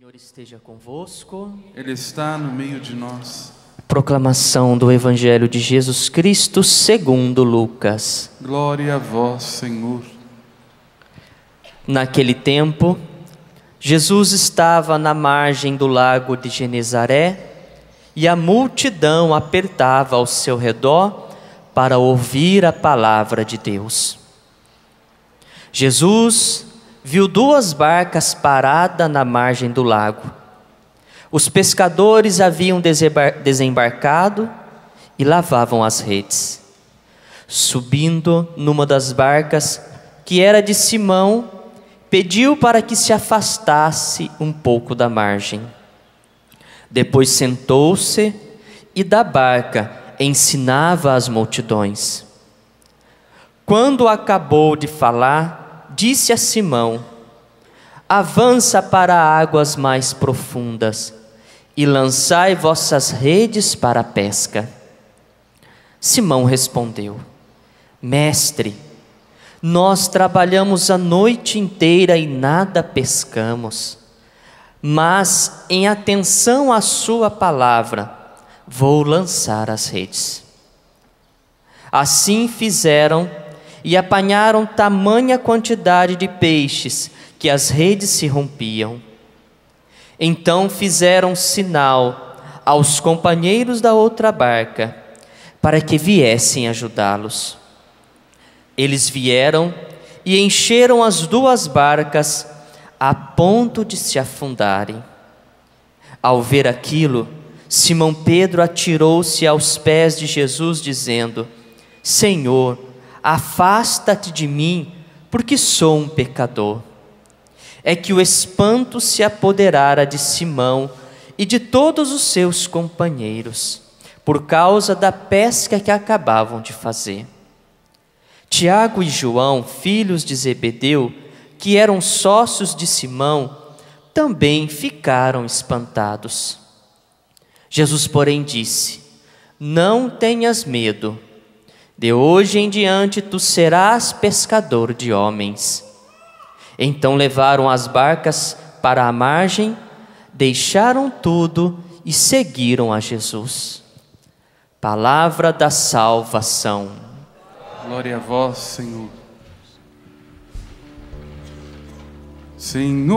Senhor esteja convosco. Ele está no meio de nós. Proclamação do Evangelho de Jesus Cristo segundo Lucas. Glória a vós, Senhor. Naquele tempo, Jesus estava na margem do lago de Genezaré e a multidão apertava ao seu redor para ouvir a palavra de Deus. Jesus viu duas barcas paradas na margem do lago. Os pescadores haviam desembarcado e lavavam as redes. Subindo numa das barcas, que era de Simão, pediu para que se afastasse um pouco da margem. Depois sentou-se e da barca ensinava as multidões. Quando acabou de falar, disse a Simão: avança para águas mais profundas e lançai vossas redes para a pesca. Simão respondeu: Mestre, nós trabalhamos a noite inteira e nada pescamos, mas em atenção à sua palavra vou lançar as redes. Assim fizeram e apanharam tamanha quantidade de peixes que as redes se rompiam. Então fizeram sinal aos companheiros da outra barca para que viessem ajudá-los. Eles vieram e encheram as duas barcas a ponto de se afundarem. Ao ver aquilo, Simão Pedro atirou-se aos pés de Jesus, dizendo: Senhor, afasta-te de mim, porque sou um pecador. É que o espanto se apoderara de Simão e de todos os seus companheiros, por causa da pesca que acabavam de fazer. Tiago e João, filhos de Zebedeu, que eram sócios de Simão, também ficaram espantados. Jesus, porém, disse: não tenhas medo. De hoje em diante tu serás pescador de homens. Então levaram as barcas para a margem, deixaram tudo e seguiram a Jesus. Palavra da salvação. Glória a vós, Senhor. Senhor,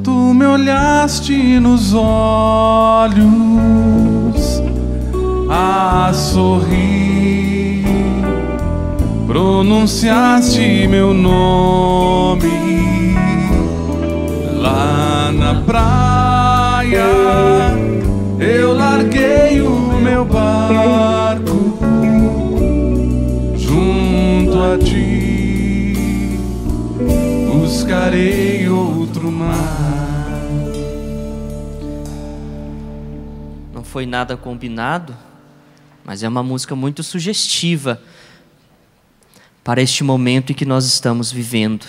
tu me olhaste nos olhos, a sorrir, pronunciaste meu nome lá na praia. Eu larguei o meu barco junto a ti, buscarei outro mar. Não foi nada combinado, mas é uma música muito sugestiva para este momento em que nós estamos vivendo,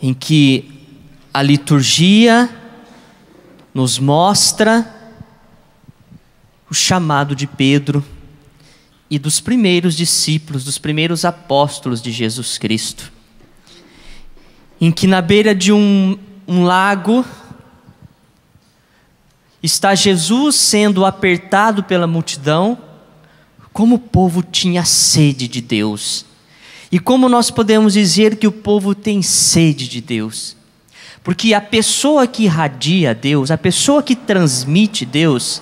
em que a liturgia nos mostra o chamado de Pedro e dos primeiros discípulos, dos primeiros apóstolos de Jesus Cristo, em que na beira de um lago está Jesus sendo apertado pela multidão. Como o povo tinha sede de Deus. E como nós podemos dizer que o povo tem sede de Deus? Porque a pessoa que irradia Deus, a pessoa que transmite Deus,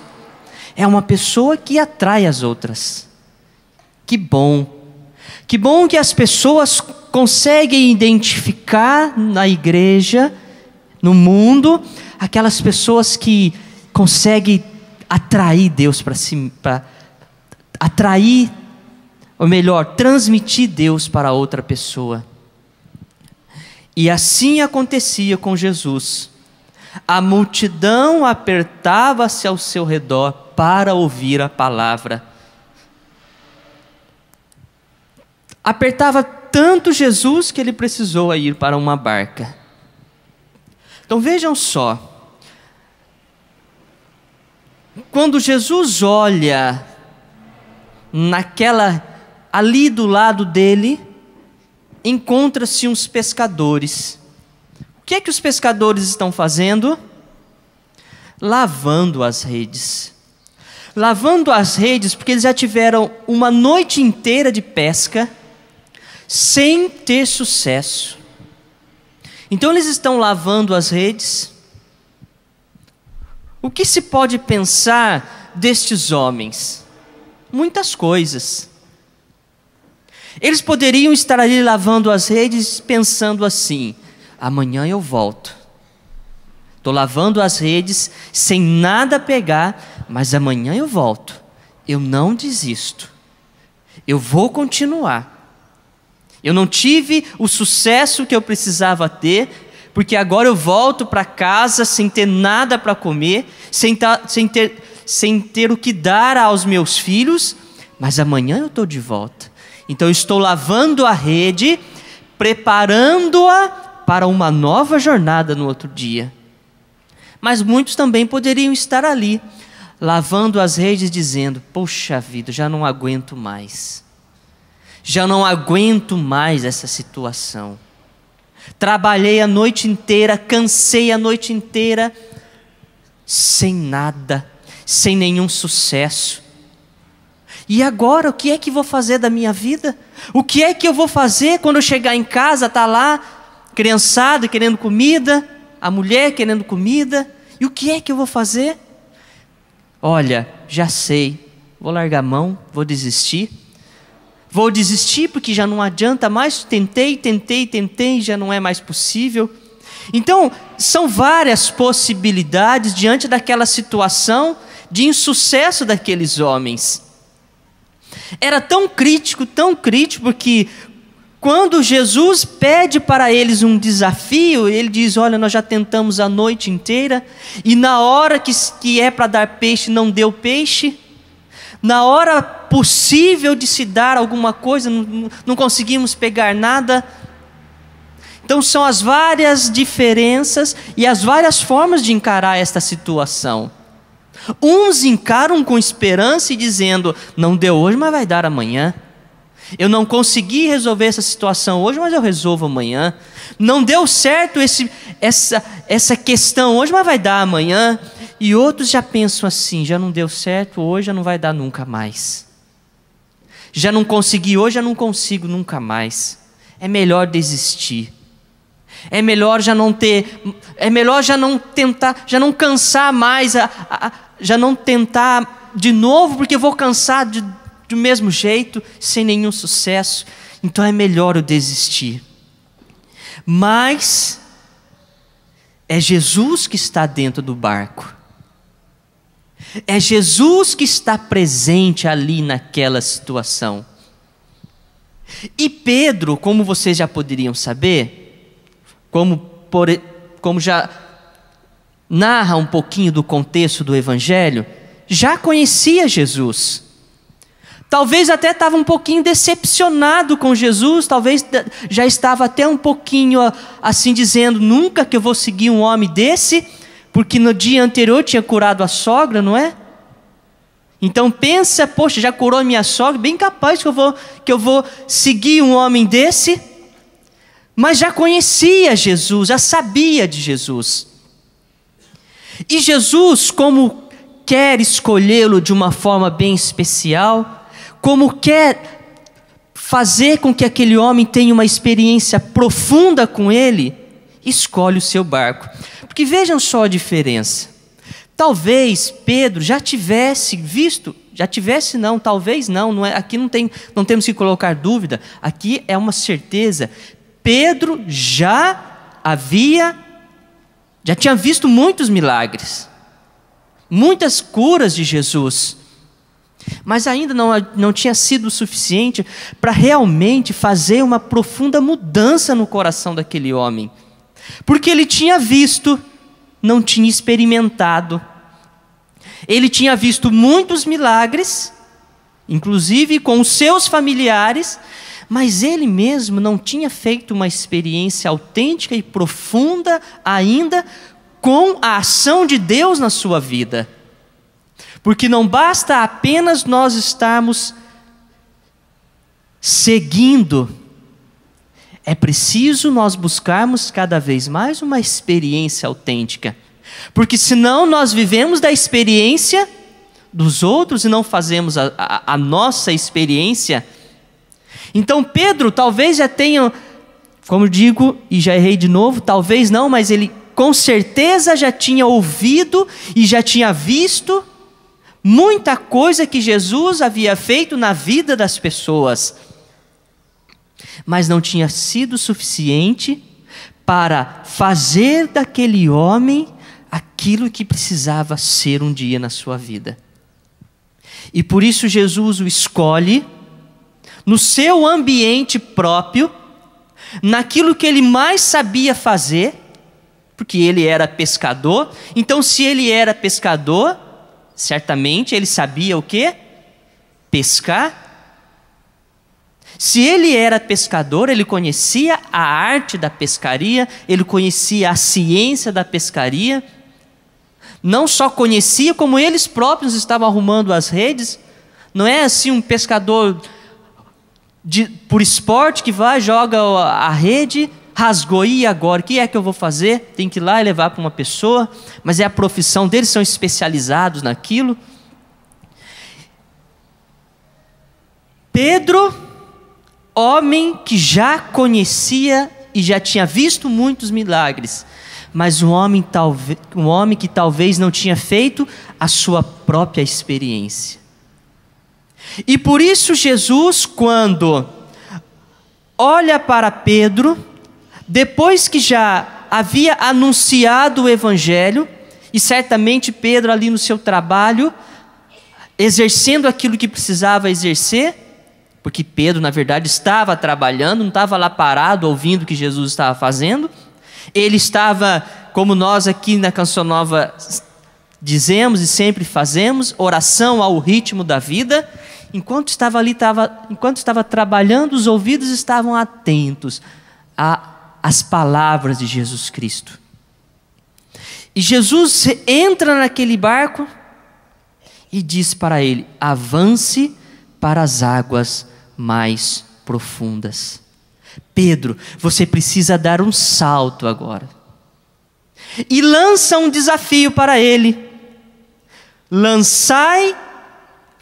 é uma pessoa que atrai as outras. Que bom! Que bom que as pessoas conseguem identificar na igreja, no mundo, aquelas pessoas que conseguem atrair Deus para si, atrair, ou melhor, transmitir Deus para outra pessoa. E assim acontecia com Jesus. A multidão apertava-se ao seu redor para ouvir a palavra. Apertava tanto Jesus que ele precisou ir para uma barca. Então vejam só. Quando Jesus olha ali do lado dele, encontra-se uns pescadores que é que os pescadores estão fazendo? Lavando as redes. Lavando as redes porque eles já tiveram uma noite inteira de pesca sem ter sucesso. Então eles estão lavando as redes. O que se pode pensar destes homens? Muitas coisas. Eles poderiam estar ali lavando as redes pensando assim: amanhã eu volto. Estou lavando as redes sem nada pegar, mas amanhã eu volto. Eu não desisto. Eu vou continuar. Eu não tive o sucesso que eu precisava ter, porque agora eu volto para casa sem ter nada para comer, sem ter o que dar aos meus filhos, mas amanhã eu estou de volta. Então eu estou lavando a rede, preparando-a para uma nova jornada no outro dia. Mas muitos também poderiam estar ali, lavando as redes, dizendo: poxa vida, já não aguento mais. Já não aguento mais essa situação. Trabalhei a noite inteira, cansei a noite inteira, sem nada, sem nenhum sucesso. E agora, o que é que vou fazer da minha vida? O que é que eu vou fazer quando eu chegar em casa, está lá, criançada querendo comida, a mulher querendo comida, e o que é que eu vou fazer? Olha, já sei, vou largar a mão, vou desistir. Vou desistir porque já não adianta mais, tentei, já não é mais possível. Então, são várias possibilidades diante daquela situação de insucesso daqueles homens. Era tão crítico, que quando Jesus pede para eles um desafio, ele diz: olha, nós já tentamos a noite inteira, e na hora que é para dar peixe, não deu peixe. Na hora possível de se dar alguma coisa, não conseguimos pegar nada. Então são as várias diferenças e as várias formas de encarar esta situação. Uns encaram com esperança e dizendo: não deu hoje, mas vai dar amanhã. Eu não consegui resolver essa situação hoje, mas eu resolvo amanhã. Não deu certo essa questão hoje, mas vai dar amanhã. E outros já pensam assim: já não deu certo hoje, já não vai dar nunca mais. Já não consegui hoje, já não consigo nunca mais. É melhor desistir. É melhor já não tentar, já não cansar mais, já não tentar de novo, porque eu vou cansar do mesmo jeito, sem nenhum sucesso. Então é melhor eu desistir. Mas é Jesus que está dentro do barco. É Jesus que está presente ali naquela situação. E Pedro, como vocês já poderiam saber, como já narra um pouquinho do contexto do Evangelho, já conhecia Jesus. Talvez até estava um pouquinho decepcionado com Jesus, talvez já estava até um pouquinho assim dizendo: nunca que eu vou seguir um homem desse, porque no dia anterior tinha curado a sogra, não é? Então pensa: poxa, já curou a minha sogra, bem capaz que eu vou seguir um homem desse. Mas já conhecia Jesus, já sabia de Jesus. E Jesus, como quer escolhê-lo de uma forma bem especial, como quer fazer com que aquele homem tenha uma experiência profunda com ele, escolhe o seu barco. Porque vejam só a diferença. Talvez Pedro já tivesse visto, talvez não é, aqui não temos que colocar dúvida, aqui é uma certeza. Pedro já tinha visto muitos milagres, muitas curas de Jesus, mas ainda não tinha sido o suficiente para realmente fazer uma profunda mudança no coração daquele homem, porque ele tinha visto, não tinha experimentado. Ele tinha visto muitos milagres, inclusive com os seus familiares, mas ele mesmo não tinha feito uma experiência autêntica e profunda ainda com a ação de Deus na sua vida. Porque não basta apenas nós estarmos seguindo É preciso nós buscarmos cada vez mais uma experiência autêntica, porque senão nós vivemos da experiência dos outros e não fazemos a nossa experiência. Então Pedro talvez já tenha, como eu digo, e já errei de novo, talvez não, mas ele com certeza já tinha ouvido e já tinha visto muita coisa que Jesus havia feito na vida das pessoas, mas não tinha sido suficiente para fazer daquele homem aquilo que precisava ser um dia na sua vida. E por isso Jesus o escolhe no seu ambiente próprio, naquilo que ele mais sabia fazer, porque ele era pescador. Então, se ele era pescador, certamente ele sabia o quê? Pescar. Se ele era pescador, ele conhecia a arte da pescaria, ele conhecia a ciência da pescaria. Não só conhecia, como eles próprios estavam arrumando as redes. Não é assim um pescador por esporte que vai, joga a rede, rasgou, e agora? O que é que eu vou fazer? Tem que ir lá e levar para uma pessoa, mas é a profissão deles, são especializados naquilo. Pedro, homem que já conhecia e já tinha visto muitos milagres, mas um homem que talvez não tinha feito a sua própria experiência. E por isso Jesus, quando olha para Pedro, depois que já havia anunciado o Evangelho, e certamente Pedro ali no seu trabalho, exercendo aquilo que precisava exercer, porque Pedro na verdade estava trabalhando, não estava lá parado ouvindo o que Jesus estava fazendo. Ele estava, como nós aqui na Canção Nova dizemos e sempre fazemos, oração ao ritmo da vida. Enquanto estava trabalhando, os ouvidos estavam atentos às palavras de Jesus Cristo. E Jesus entra naquele barco e diz para ele: avance para as águas mais profundas. Pedro, você precisa dar um salto agora. E lança um desafio para ele: lançai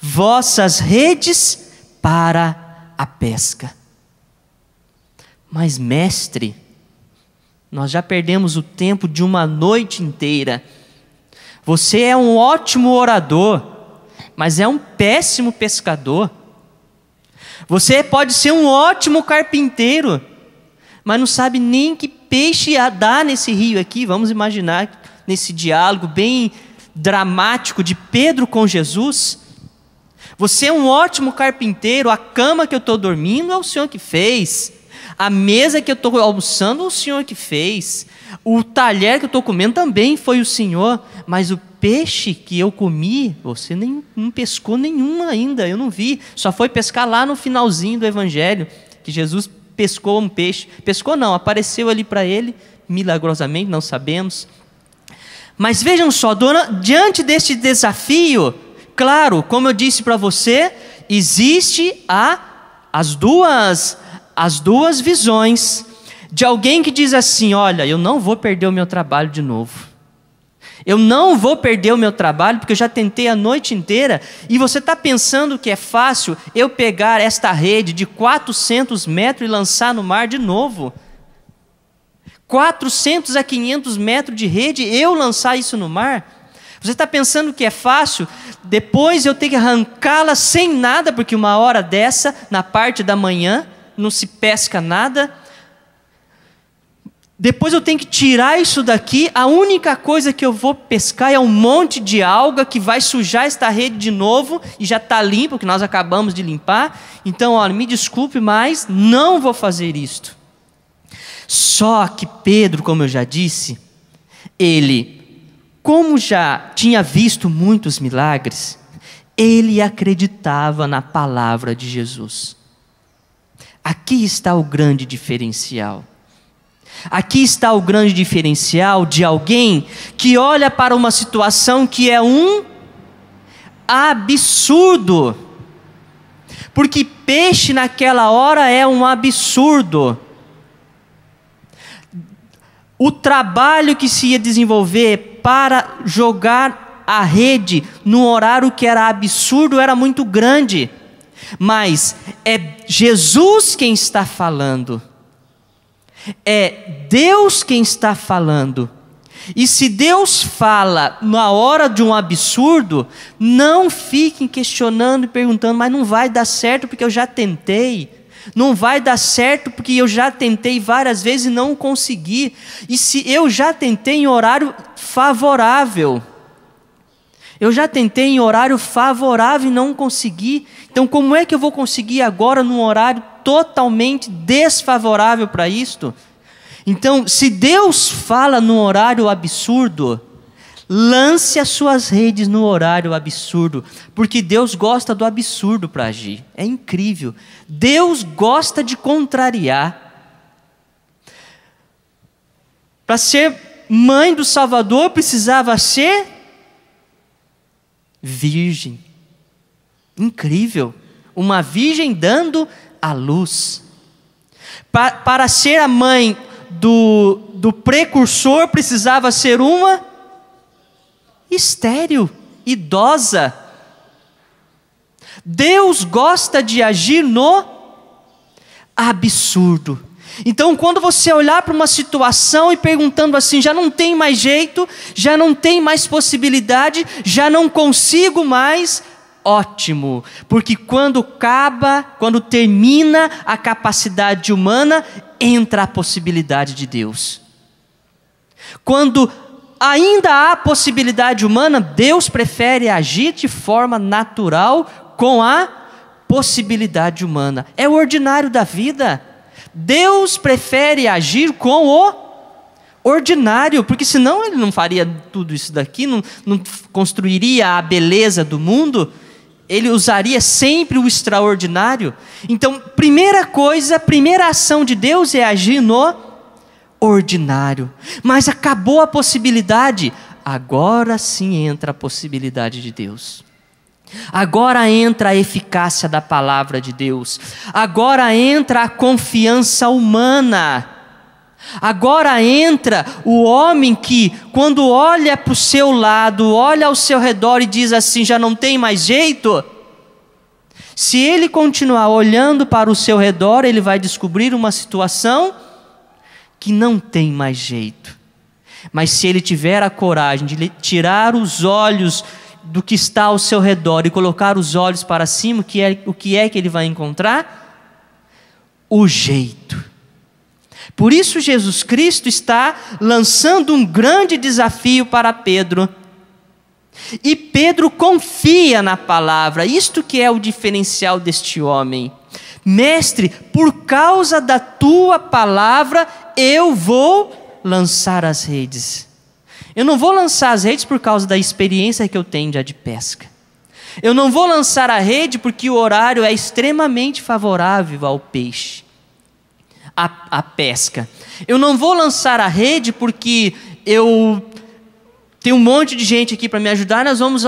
vossas redes para a pesca. Mas mestre, nós já perdemos o tempo de uma noite inteira. Você é um ótimo orador, mas é um péssimo pescador. Você pode ser um ótimo carpinteiro, mas não sabe nem que peixe dar nesse rio aqui. Vamos imaginar nesse diálogo bem dramático de Pedro com Jesus. Você é um ótimo carpinteiro, a cama que eu estou dormindo é o Senhor que fez. A mesa que eu estou almoçando é o Senhor que fez. O talher que eu estou comendo também foi o Senhor. Mas o peixe que eu comi, você não pescou nenhum ainda, eu não vi. Só foi pescar lá no finalzinho do Evangelho, que Jesus pescou um peixe. Pescou não, apareceu ali para ele, milagrosamente, não sabemos. Mas vejam só, diante deste desafio, claro, como eu disse para você, existe as duas visões de alguém que diz assim: olha, eu não vou perder o meu trabalho de novo. Eu não vou perder o meu trabalho porque eu já tentei a noite inteira. E você está pensando que é fácil eu pegar esta rede de 400 metros e lançar no mar de novo? 400 a 500 metros de rede, eu lançar isso no mar? Você está pensando que é fácil depois eu ter que arrancá-la sem nada, porque uma hora dessa, na parte da manhã, não se pesca nada. Depois eu tenho que tirar isso daqui, a única coisa que eu vou pescar é um monte de alga que vai sujar esta rede de novo, e já está limpo, que nós acabamos de limpar. Então, olha, me desculpe, mas não vou fazer isto. Só que Pedro, como eu já disse, ele, como já tinha visto muitos milagres, ele acreditava na palavra de Jesus. Aqui está o grande diferencial. Aqui está o grande diferencial de alguém que olha para uma situação que é um absurdo. Porque peixe naquela hora é um absurdo. o trabalho que se ia desenvolver para jogar a rede no horário que era absurdo era muito grande. Mas é Jesus quem está falando. É Deus quem está falando. E se Deus fala na hora de um absurdo, não fiquem questionando e perguntando, mas não vai dar certo porque eu já tentei. Não vai dar certo porque eu já tentei várias vezes e não consegui. E se eu já tentei em horário favorável? Eu já tentei em horário favorável e não consegui. Então como é que eu vou conseguir agora num horário totalmente desfavorável para isto? Então, se Deus fala num horário absurdo, lance as suas redes no horário absurdo, porque Deus gosta do absurdo para agir. É incrível. Deus gosta de contrariar. Para ser mãe do Salvador, precisava ser virgem. Incrível. Uma virgem dando à luz. Para ser a mãe do precursor, precisava ser uma estéril, idosa. Deus gosta de agir no absurdo. Então, quando você olhar para uma situação e perguntando assim, já não tem mais jeito, já não tem mais possibilidade, já não consigo mais, ótimo, porque quando termina a capacidade humana, entra a possibilidade de Deus. Quando ainda há possibilidade humana, Deus prefere agir de forma natural com a possibilidade humana. É o ordinário da vida. Deus prefere agir com o ordinário, porque senão Ele não faria tudo isso daqui, não construiria a beleza do mundo. Ele usaria sempre o extraordinário. Então, primeira ação de Deus é agir no ordinário. Mas acabou a possibilidade, agora sim entra a possibilidade de Deus. Agora entra a eficácia da palavra de Deus. Agora entra a confiança humana. Agora entra o homem que, quando olha para o seu lado, olha ao seu redor e diz assim, já não tem mais jeito. Se ele continuar olhando para o seu redor, ele vai descobrir uma situação que não tem mais jeito. Mas se ele tiver a coragem de tirar os olhos do que está ao seu redor e colocar os olhos para cima, o que é que ele vai encontrar? O jeito. Por isso Jesus Cristo está lançando um grande desafio para Pedro. E Pedro confia na palavra. Isto que é o diferencial deste homem. Mestre, por causa da tua palavra, eu vou lançar as redes. Eu não vou lançar as redes por causa da experiência que eu tenho de pesca. Eu não vou lançar a rede porque o horário é extremamente favorável ao peixe. A pesca. Eu não vou lançar a rede porque eu tenho um monte de gente aqui para me ajudar, nós vamos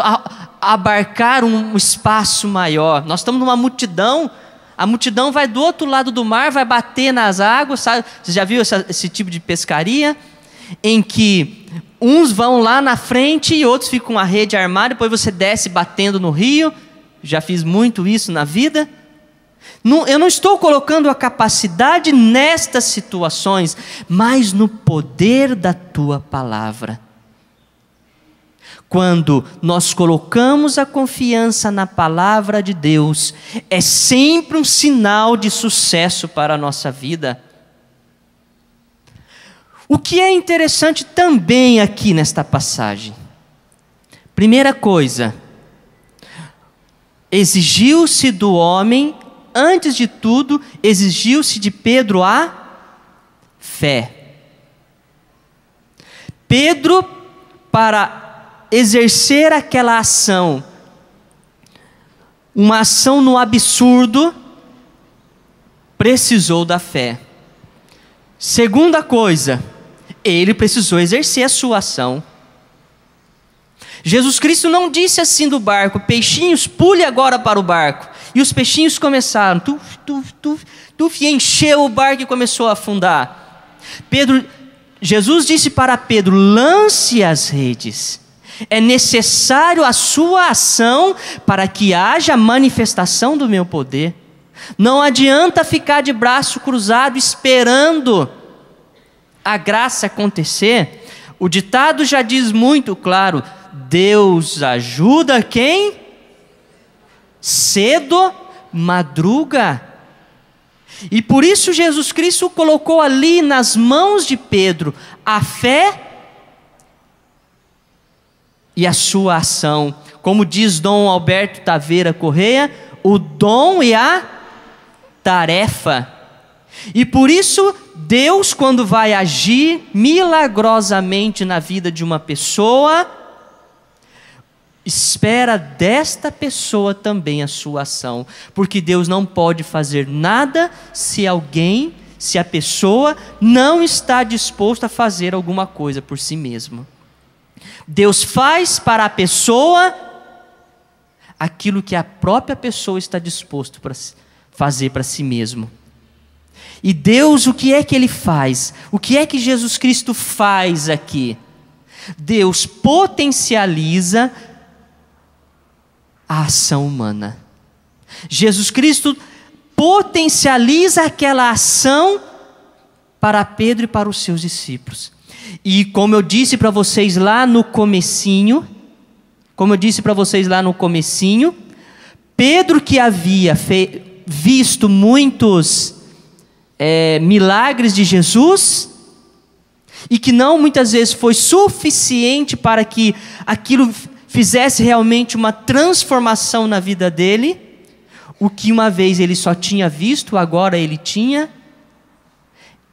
abarcar um espaço maior. Nós estamos numa multidão, a multidão vai do outro lado do mar, vai bater nas águas, sabe? Você já viu esse tipo de pescaria? Em que uns vão lá na frente e outros ficam com a rede armada, depois você desce batendo no rio. Já fiz muito isso na vida. Eu não estou colocando a capacidade nestas situações, mas no poder da tua palavra. Quando nós colocamos a confiança na palavra de Deus, é sempre um sinal de sucesso para a nossa vida. O que é interessante também aqui nesta passagem. Primeira coisa, exigiu-se do homem, antes de tudo, exigiu-se de Pedro a fé. Pedro, para exercer aquela ação, uma ação no absurdo, precisou da fé. Segunda coisa, ele precisou exercer a sua ação. Jesus Cristo não disse assim do barco, peixinhos, pule agora para o barco. E os peixinhos começaram, e encheu o barco e começou a afundar. Pedro Jesus disse para Pedro: lance as redes. É necessário a sua ação para que haja manifestação do meu poder. Não adianta ficar de braço cruzado esperando a graça acontecer. O ditado já diz muito claro: Deus ajuda quem cedo madruga. E por isso Jesus Cristo colocou ali nas mãos de Pedro a fé e a sua ação. Como diz Dom Alberto Taveira Correia, o dom e a tarefa. E por isso Deus, quando vai agir milagrosamente na vida de uma pessoa, espera desta pessoa também a sua ação, porque Deus não pode fazer nada se a pessoa não está disposta a fazer alguma coisa por si mesmo. Deus faz para a pessoa aquilo que a própria pessoa está disposto para fazer para si mesmo. E Deus, o que é que Ele faz? O que é que Jesus Cristo faz aqui? Deus potencializa a ação humana. Jesus Cristo potencializa aquela ação para Pedro e para os seus discípulos. E como eu disse para vocês lá no comecinho, Pedro, que havia visto muitos milagres de Jesus, e que não muitas vezes foi suficiente para que aquilo fizesse realmente uma transformação na vida dele, o que uma vez ele só tinha visto, agora ele tinha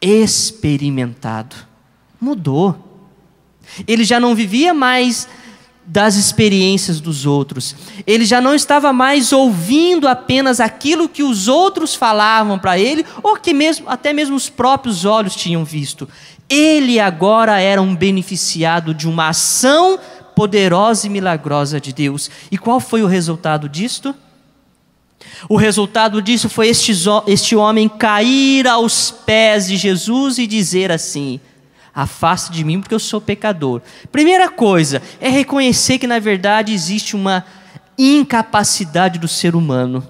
experimentado. Mudou. Ele já não vivia mais das experiências dos outros. Ele já não estava mais ouvindo apenas aquilo que os outros falavam para ele, ou que até mesmo os próprios olhos tinham visto. Ele agora era um beneficiado de uma ação poderosa e milagrosa de Deus. E qual foi o resultado disto? O resultado disso foi este homem cair aos pés de Jesus e dizer assim: afaste de mim porque eu sou pecador. Primeira coisa é reconhecer que na verdade existe uma incapacidade do ser humano,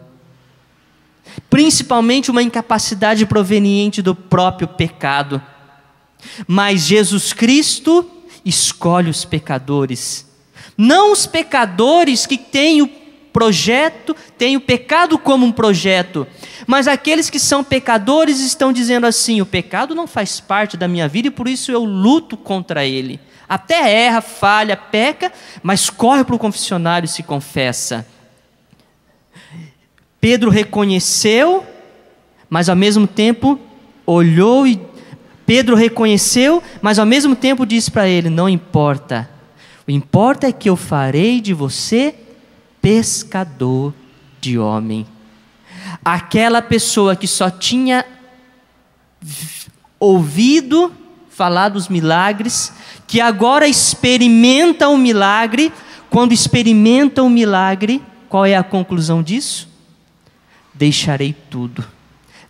principalmente uma incapacidade proveniente do próprio pecado. Mas Jesus Cristo escolhe os pecadores, não os pecadores que têm o pecado como um projeto, mas aqueles que são pecadores estão dizendo assim: o pecado não faz parte da minha vida e por isso eu luto contra ele. Até erra, falha, peca, mas corre para o confessionário e se confessa. Pedro reconheceu, mas ao mesmo tempo olhou e Pedro reconheceu, mas ao mesmo tempo disse para ele: não importa, o importa é que eu farei de você pescador de homem. Aquela pessoa que só tinha ouvido falar dos milagres, que agora experimenta um milagre. Quando experimenta um milagre, qual é a conclusão disso? Deixarei tudo,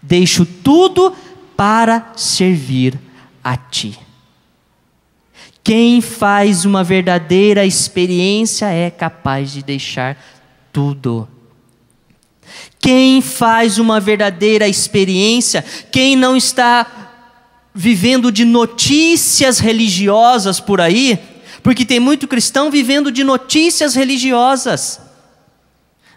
deixo tudo para servir a ti. Quem faz uma verdadeira experiência é capaz de deixar tudo. Quem faz uma verdadeira experiência, quem não está vivendo de notícias religiosas por aí, porque tem muito cristão vivendo de notícias religiosas.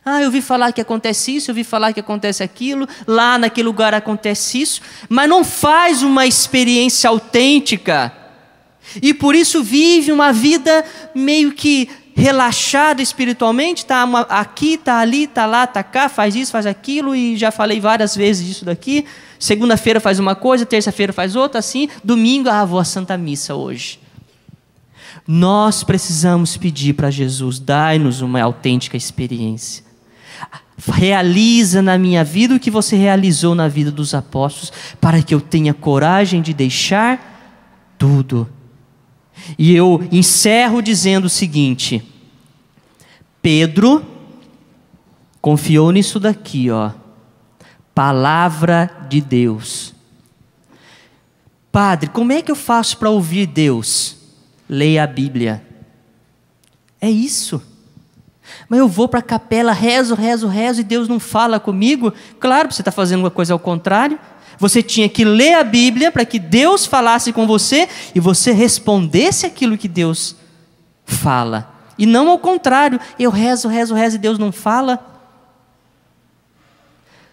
Eu ouvi falar que acontece isso, eu ouvi falar que acontece aquilo, lá naquele lugar acontece isso, mas não faz uma experiência autêntica. E por isso vive uma vida meio que relaxada espiritualmente, está aqui, está ali, está lá, está cá, faz isso, faz aquilo, e já falei várias vezes disso daqui. Segunda-feira faz uma coisa, terça-feira faz outra, assim, domingo, vou à Santa Missa hoje. Nós precisamos pedir para Jesus: dai-nos uma autêntica experiência. Realiza na minha vida o que você realizou na vida dos apóstolos, para que eu tenha coragem de deixar tudo. E eu encerro dizendo o seguinte: Pedro confiou nisso daqui, palavra de Deus. Padre, como é que eu faço para ouvir Deus? Leia a Bíblia. É isso. Mas eu vou para a capela, rezo e Deus não fala comigo? Claro, você está fazendo uma coisa ao contrário. Você tinha que ler a Bíblia para que Deus falasse com você e você respondesse aquilo que Deus fala. E não ao contrário, eu rezo e Deus não fala.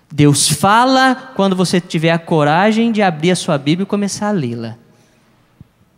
Deus fala quando você tiver a coragem de abrir a sua Bíblia e começar a lê-la.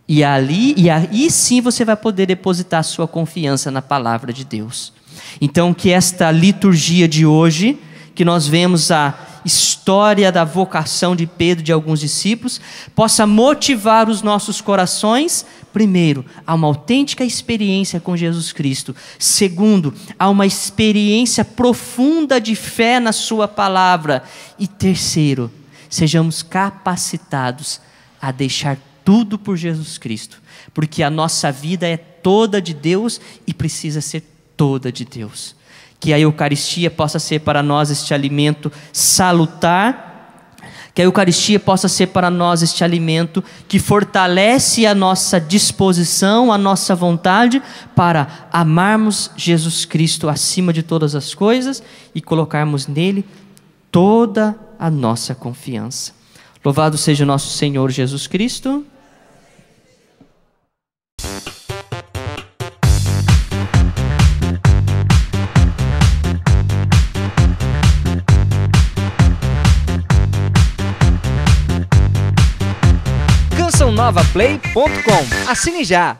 E aí sim você vai poder depositar sua confiança na palavra de Deus. Então que esta liturgia de hoje, que nós vemos a história da vocação de Pedro e de alguns discípulos, possa motivar os nossos corações, primeiro, a uma autêntica experiência com Jesus Cristo. Segundo, a uma experiência profunda de fé na sua palavra. E terceiro, sejamos capacitados a deixar tudo por Jesus Cristo, porque a nossa vida é toda de Deus e precisa ser toda de Deus. Que a Eucaristia possa ser para nós este alimento salutar, que a Eucaristia possa ser para nós este alimento que fortalece a nossa disposição, a nossa vontade para amarmos Jesus Cristo acima de todas as coisas e colocarmos nele toda a nossa confiança. Louvado seja o nosso Senhor Jesus Cristo. CançãoNovaPlay.com. Assine já!